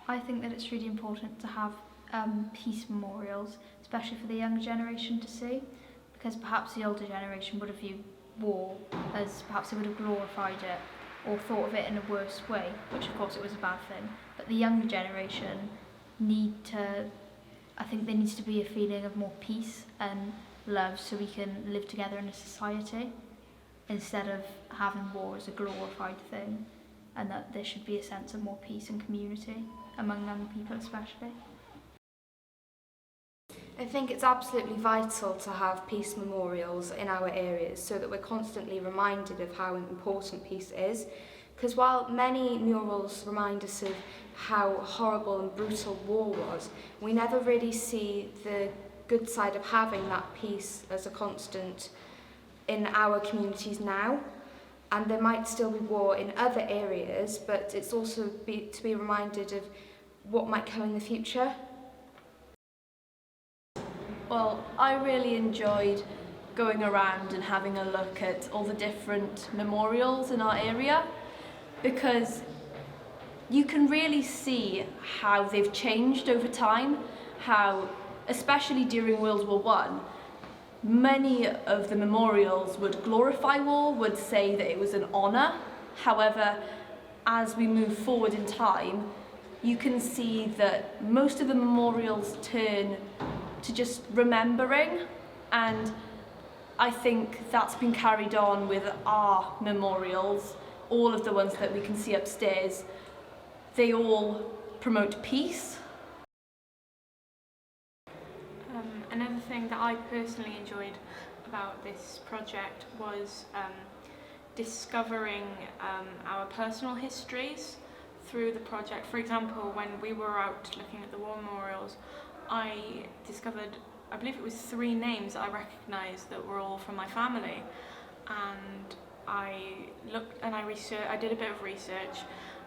I think that it's really important to have peace memorials, especially for the younger generation to see, because perhaps the older generation would have viewed war as perhaps they would have glorified it or thought of it in a worse way, which of course it was a bad thing. But the younger generation I think there needs to be a feeling of more peace and love so we can live together in a society instead of having war as a glorified thing, and that there should be a sense of more peace and community among young people especially. I think it's absolutely vital to have peace memorials in our areas so that we're constantly reminded of how important peace is. Because while many murals remind us of how horrible and brutal war was, we never really see the good side of having that peace as a constant in our communities now. And there might still be war in other areas, but it's also to be reminded of what might come in the future. Well, I really enjoyed going around and having a look at all the different memorials in our area, because you can really see how they've changed over time, how, especially during World War I, many of the memorials would glorify war, would say that it was an honour. However, as we move forward in time, you can see that most of the memorials turn to just remembering, and I think that's been carried on with our memorials. All of the ones that we can see upstairs, they all promote peace. Another thing that I personally enjoyed about this project was discovering our personal histories through the project. For example, when we were out looking at the war memorials, I discovered, I believe it was 3 names that I recognised that were all from my family, and I looked and I did a bit of research,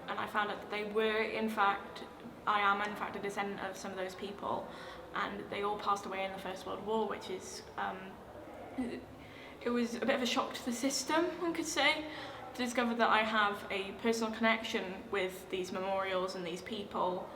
and I found out that I am in fact a descendant of some of those people, and they all passed away in the First World War, which is, it was a bit of a shock to the system, one could say, to discover that I have a personal connection with these memorials and these people.